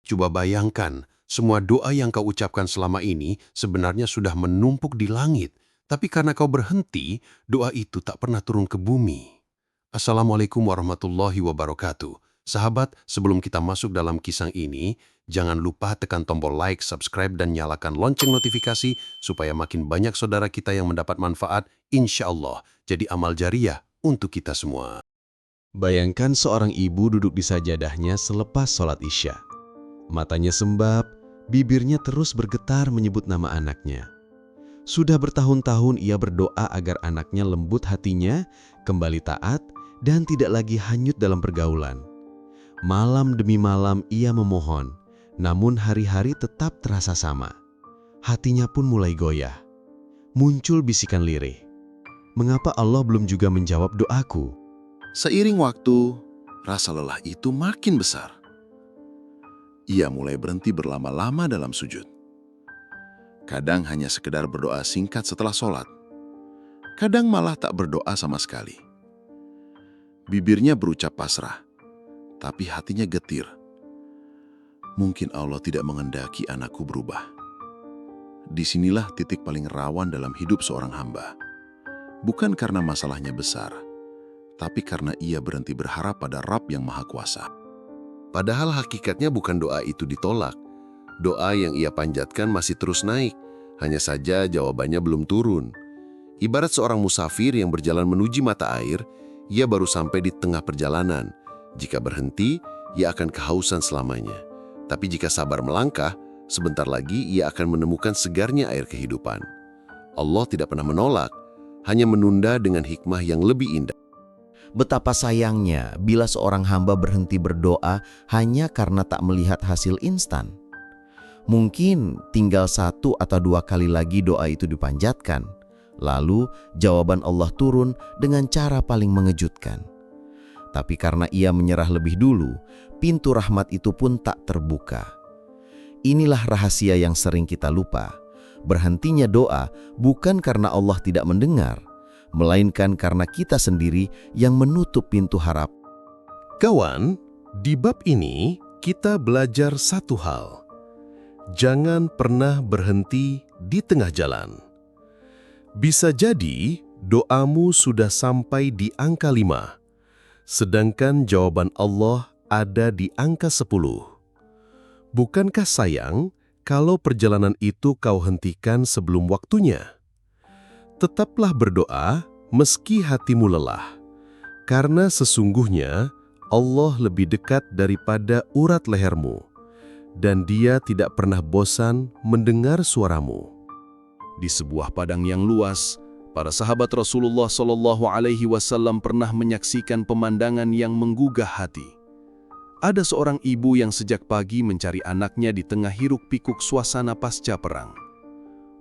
Coba bayangkan, semua doa yang kau ucapkan selama ini sebenarnya sudah menumpuk di langit. Tapi karena kau berhenti, doa itu tak pernah turun ke bumi. Assalamualaikum warahmatullahi wabarakatuh. Sahabat, sebelum kita masuk dalam kisah ini, jangan lupa tekan tombol like, subscribe, dan nyalakan lonceng notifikasi supaya makin banyak saudara kita yang mendapat manfaat, insya Allah, jadi amal jariah untuk kita semua. Bayangkan seorang ibu duduk di sajadahnya selepas sholat Isya. Matanya sembab, bibirnya terus bergetar menyebut nama anaknya. Sudah bertahun-tahun ia berdoa agar anaknya lembut hatinya, kembali taat, dan tidak lagi hanyut dalam pergaulan. Malam demi malam ia memohon, namun hari-hari tetap terasa sama. Hatinya pun mulai goyah. Muncul bisikan lirih. Mengapa Allah belum juga menjawab doaku? Seiring waktu, rasa lelah itu makin besar. Ia mulai berhenti berlama-lama dalam sujud. Kadang hanya sekedar berdoa singkat setelah sholat. Kadang malah tak berdoa sama sekali. Bibirnya berucap pasrah, tapi hatinya getir. Mungkin Allah tidak mengendaki anakku berubah. Disinilah titik paling rawan dalam hidup seorang hamba. Bukan karena masalahnya besar, tapi karena ia berhenti berharap pada Rabb yang Maha Kuasa. Padahal hakikatnya bukan doa itu ditolak. Doa yang ia panjatkan masih terus naik, hanya saja jawabannya belum turun. Ibarat seorang musafir yang berjalan menuju mata air, ia baru sampai di tengah perjalanan. Jika berhenti, ia akan kehausan selamanya. Tapi jika sabar melangkah, sebentar lagi ia akan menemukan segarnya air kehidupan. Allah tidak pernah menolak, hanya menunda dengan hikmah yang lebih indah. Betapa sayangnya bila seorang hamba berhenti berdoa hanya karena tak melihat hasil instan. Mungkin tinggal 1 atau 2 kali lagi doa itu dipanjatkan, lalu jawaban Allah turun dengan cara paling mengejutkan. Tapi karena ia menyerah lebih dulu, pintu rahmat itu pun tak terbuka. Inilah rahasia yang sering kita lupa. Berhentinya doa bukan karena Allah tidak mendengar, melainkan karena kita sendiri yang menutup pintu harap. Kawan, di bab ini kita belajar satu hal. Jangan pernah berhenti di tengah jalan. Bisa jadi doamu sudah sampai di angka 5, sedangkan jawaban Allah ada di angka 10. Bukankah sayang kalau perjalanan itu kau hentikan sebelum waktunya? Tetaplah berdoa meski hatimu lelah, karena sesungguhnya Allah lebih dekat daripada urat lehermu, dan Dia tidak pernah bosan mendengar suaramu. Di sebuah padang yang luas, para sahabat Rasulullah SAW pernah menyaksikan pemandangan yang menggugah hati. Ada seorang ibu yang sejak pagi mencari anaknya di tengah hiruk-pikuk suasana pasca perang.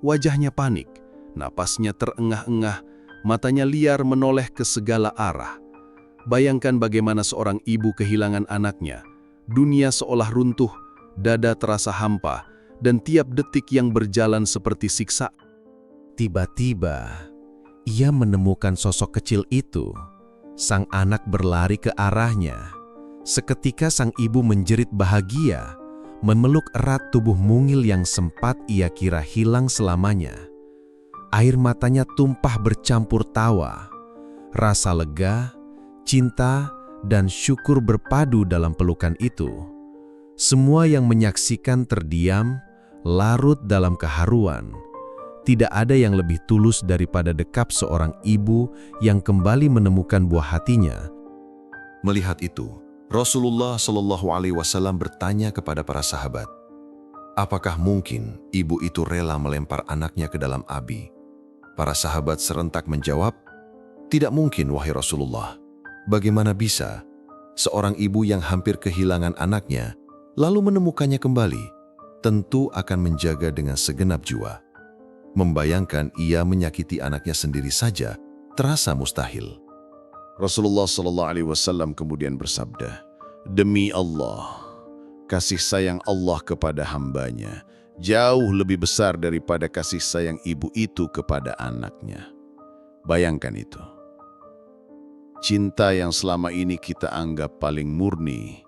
Wajahnya panik, napasnya terengah-engah, matanya liar menoleh ke segala arah. Bayangkan bagaimana seorang ibu kehilangan anaknya. Dunia seolah runtuh, dada terasa hampa, dan tiap detik yang berjalan seperti siksa. Tiba-tiba, ia menemukan sosok kecil itu. Sang anak berlari ke arahnya. Seketika sang ibu menjerit bahagia, memeluk erat tubuh mungil yang sempat ia kira hilang selamanya. Air matanya tumpah bercampur tawa. Rasa lega, cinta, dan syukur berpadu dalam pelukan itu. Semua yang menyaksikan terdiam, larut dalam keharuan. Tidak ada yang lebih tulus daripada dekap seorang ibu yang kembali menemukan buah hatinya. Melihat itu, Rasulullah SAW bertanya kepada para sahabat, apakah mungkin ibu itu rela melempar anaknya ke dalam api? Para sahabat serentak menjawab, tidak mungkin wahai Rasulullah. Bagaimana bisa seorang ibu yang hampir kehilangan anaknya lalu menemukannya kembali? Tentu akan menjaga dengan segenap jiwa. Membayangkan ia menyakiti anaknya sendiri saja terasa mustahil. Rasulullah SAW kemudian bersabda, "Demi Allah, kasih sayang Allah kepada hambanya jauh lebih besar daripada kasih sayang ibu itu kepada anaknya." Bayangkan itu. Cinta yang selama ini kita anggap paling murni,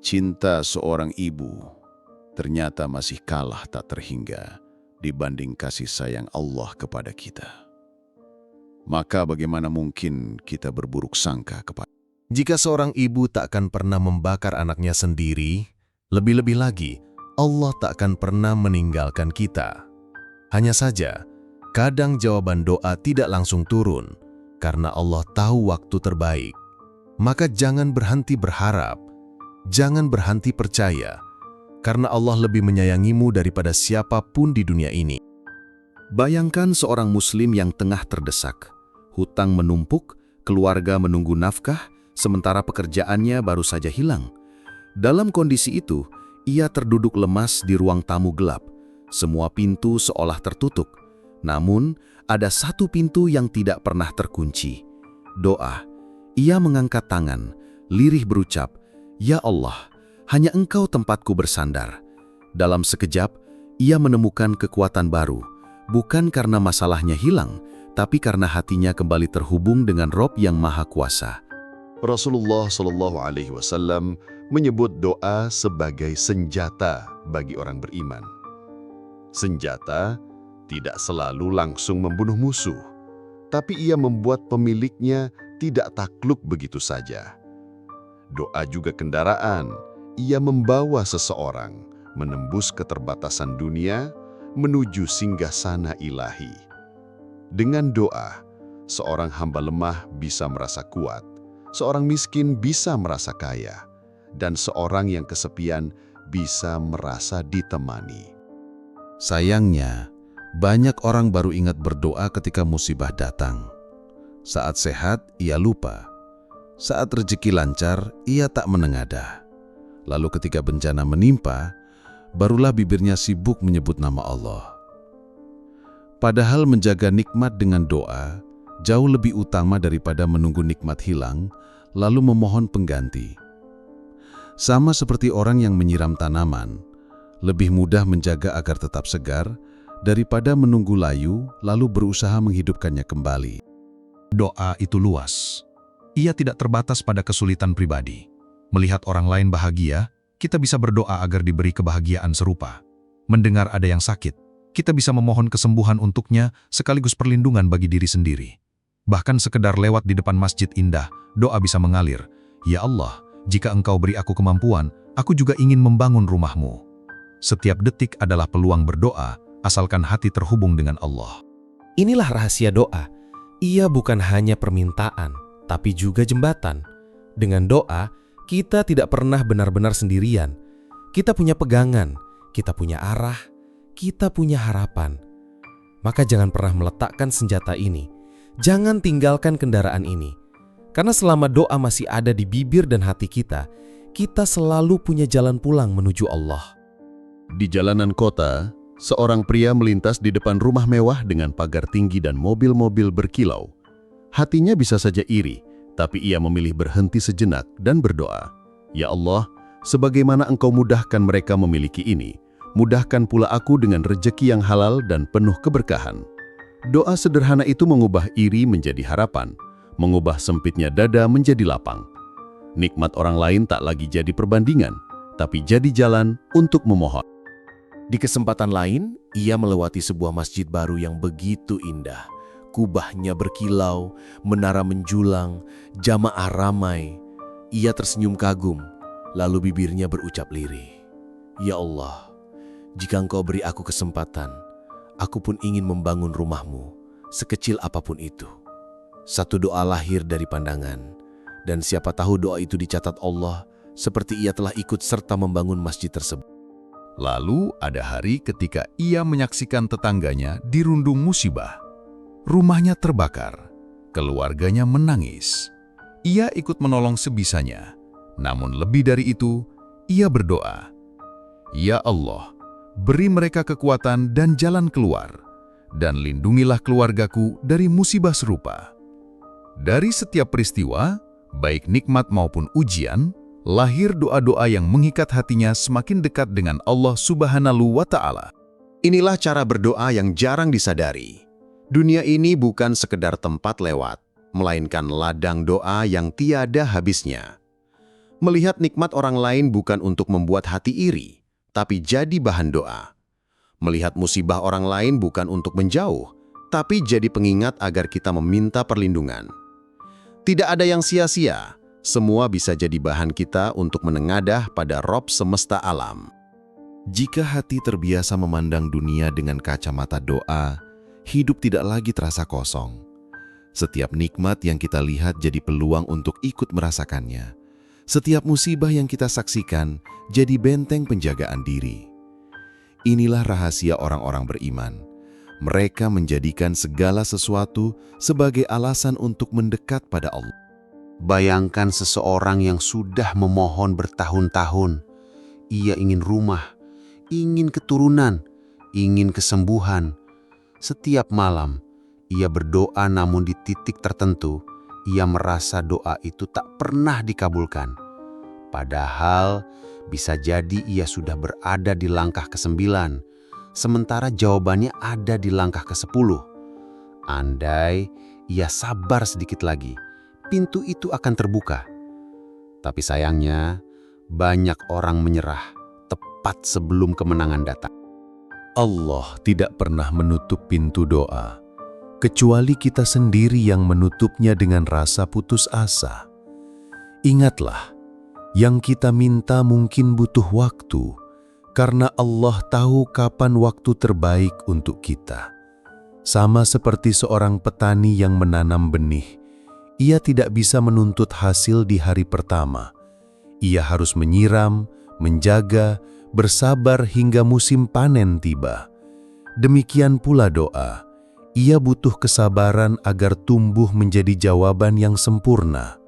cinta seorang ibu ternyata masih kalah tak terhingga dibanding kasih sayang Allah kepada kita. Maka bagaimana mungkin kita berburuk sangka kepada Jika seorang ibu tak akan pernah membakar anaknya sendiri, lebih-lebih lagi, Allah tak akan pernah meninggalkan kita. Hanya saja, kadang jawaban doa tidak langsung turun, karena Allah tahu waktu terbaik. Maka jangan berhenti berharap, jangan berhenti percaya, karena Allah lebih menyayangimu daripada siapapun di dunia ini. Bayangkan seorang muslim yang tengah terdesak. Hutang menumpuk, keluarga menunggu nafkah, sementara pekerjaannya baru saja hilang. Dalam kondisi itu, ia terduduk lemas di ruang tamu gelap. Semua pintu seolah tertutup. Namun, ada satu pintu yang tidak pernah terkunci. Doa. Ia mengangkat tangan, lirih berucap, "Ya Allah, hanya Engkau tempatku bersandar." Dalam sekejap, ia menemukan kekuatan baru. Bukan karena masalahnya hilang, tapi karena hatinya kembali terhubung dengan Rob yang Maha Kuasa. Rasulullah SAW menyebut doa sebagai senjata bagi orang beriman. Senjata tidak selalu langsung membunuh musuh, tapi ia membuat pemiliknya tidak takluk begitu saja. Doa juga kendaraan, ia membawa seseorang menembus keterbatasan dunia menuju singgasana ilahi. Dengan doa, seorang hamba lemah bisa merasa kuat, seorang miskin bisa merasa kaya, dan seorang yang kesepian bisa merasa ditemani. Sayangnya, banyak orang baru ingat berdoa ketika musibah datang. Saat sehat, ia lupa. Saat rezeki lancar, ia tak menengadah. Lalu ketika bencana menimpa, barulah bibirnya sibuk menyebut nama Allah. Padahal menjaga nikmat dengan doa jauh lebih utama daripada menunggu nikmat hilang, lalu memohon pengganti. Sama seperti orang yang menyiram tanaman, lebih mudah menjaga agar tetap segar daripada menunggu layu lalu berusaha menghidupkannya kembali. Doa itu luas. Ia tidak terbatas pada kesulitan pribadi. Melihat orang lain bahagia, kita bisa berdoa agar diberi kebahagiaan serupa. Mendengar ada yang sakit, kita bisa memohon kesembuhan untuknya sekaligus perlindungan bagi diri sendiri. Bahkan sekedar lewat di depan masjid indah, doa bisa mengalir. Ya Allah, jika Engkau beri aku kemampuan, aku juga ingin membangun rumah-Mu. Setiap detik adalah peluang berdoa, asalkan hati terhubung dengan Allah. Inilah rahasia doa. Ia bukan hanya permintaan, tapi juga jembatan. Dengan doa, kita tidak pernah benar-benar sendirian. Kita punya pegangan, kita punya arah, kita punya harapan. Maka jangan pernah meletakkan senjata ini. Jangan tinggalkan kendaraan ini. Karena selama doa masih ada di bibir dan hati kita selalu punya jalan pulang menuju Allah. Di jalanan kota, seorang pria melintas di depan rumah mewah dengan pagar tinggi dan mobil-mobil berkilau. Hatinya bisa saja iri, tapi ia memilih berhenti sejenak dan berdoa. Ya Allah, sebagaimana Engkau mudahkan mereka memiliki ini, mudahkan pula aku dengan rejeki yang halal dan penuh keberkahan. Doa sederhana itu mengubah iri menjadi harapan, mengubah sempitnya dada menjadi lapang. Nikmat orang lain tak lagi jadi perbandingan, tapi jadi jalan untuk memohon. Di kesempatan lain, ia melewati sebuah masjid baru yang begitu indah. Kubahnya berkilau, menara menjulang, jamaah ramai. Ia tersenyum kagum, lalu bibirnya berucap lirih. Ya Allah, jika Engkau beri aku kesempatan, aku pun ingin membangun rumah-Mu, sekecil apapun itu. Satu doa lahir dari pandangan, dan siapa tahu doa itu dicatat Allah seperti ia telah ikut serta membangun masjid tersebut. Lalu ada hari ketika ia menyaksikan tetangganya dirundung musibah. Rumahnya terbakar, keluarganya menangis. Ia ikut menolong sebisanya, namun lebih dari itu, ia berdoa, "Ya Allah, beri mereka kekuatan dan jalan keluar, dan lindungilah keluargaku dari musibah serupa." Dari setiap peristiwa, baik nikmat maupun ujian, lahir doa-doa yang mengikat hatinya semakin dekat dengan Allah Subhanahu wa Ta'ala. Inilah cara berdoa yang jarang disadari. Dunia ini bukan sekedar tempat lewat, melainkan ladang doa yang tiada habisnya. Melihat nikmat orang lain bukan untuk membuat hati iri, tapi jadi bahan doa. Melihat musibah orang lain bukan untuk menjauh, tapi jadi pengingat agar kita meminta perlindungan. Tidak ada yang sia-sia, semua bisa jadi bahan kita untuk menengadah pada Rob semesta alam. Jika hati terbiasa memandang dunia dengan kacamata doa, hidup tidak lagi terasa kosong. Setiap nikmat yang kita lihat jadi peluang untuk ikut merasakannya. Setiap musibah yang kita saksikan jadi benteng penjagaan diri. Inilah rahasia orang-orang beriman. Mereka menjadikan segala sesuatu sebagai alasan untuk mendekat pada Allah. Bayangkan seseorang yang sudah memohon bertahun-tahun. Ia ingin rumah, ingin keturunan, ingin kesembuhan. Setiap malam, ia berdoa namun di titik tertentu, ia merasa doa itu tak pernah dikabulkan. Padahal, bisa jadi ia sudah berada di langkah ke-9, sementara jawabannya ada di langkah ke-10. Andai ia sabar sedikit lagi, pintu itu akan terbuka. Tapi sayangnya, banyak orang menyerah tepat sebelum kemenangan datang. Allah tidak pernah menutup pintu doa, kecuali kita sendiri yang menutupnya dengan rasa putus asa. Ingatlah, yang kita minta mungkin butuh waktu, karena Allah tahu kapan waktu terbaik untuk kita. Sama seperti seorang petani yang menanam benih, ia tidak bisa menuntut hasil di hari pertama. Ia harus menyiram, menjaga, bersabar hingga musim panen tiba. Demikian pula doa. Ia butuh kesabaran agar tumbuh menjadi jawaban yang sempurna.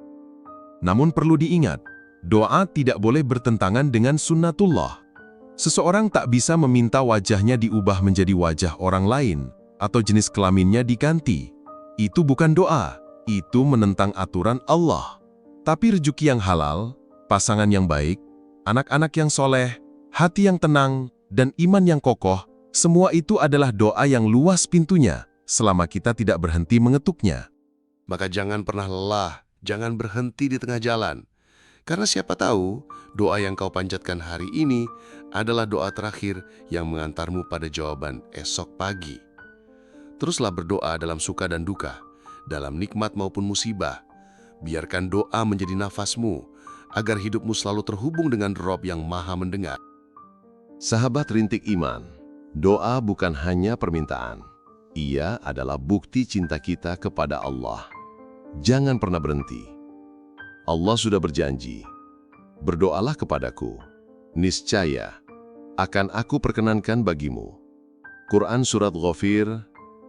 Namun perlu diingat, doa tidak boleh bertentangan dengan sunnatullah. Seseorang tak bisa meminta wajahnya diubah menjadi wajah orang lain atau jenis kelaminnya diganti. Itu bukan doa, itu menentang aturan Allah. Tapi rezeki yang halal, pasangan yang baik, anak-anak yang soleh, hati yang tenang, dan iman yang kokoh, semua itu adalah doa yang luas pintunya, selama kita tidak berhenti mengetuknya. Maka jangan pernah lelah, jangan berhenti di tengah jalan. Karena siapa tahu, doa yang kau panjatkan hari ini adalah doa terakhir yang mengantarmu pada jawaban esok pagi. Teruslah berdoa dalam suka dan duka, dalam nikmat maupun musibah. Biarkan doa menjadi nafasmu, agar hidupmu selalu terhubung dengan Rob yang Maha Mendengar. Sahabat Rintik Iman, doa bukan hanya permintaan. Ia adalah bukti cinta kita kepada Allah. Jangan pernah berhenti. Allah sudah berjanji, berdoalah kepadaku, niscaya akan aku perkenankan bagimu. Quran Surat Ghafir,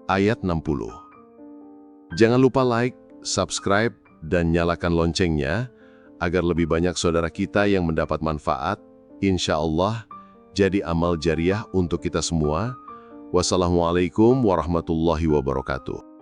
ayat 60. Jangan lupa like, subscribe, dan nyalakan loncengnya, agar lebih banyak saudara kita yang mendapat manfaat, insya Allah, jadi amal jariah untuk kita semua. Wassalamualaikum warahmatullahi wabarakatuh.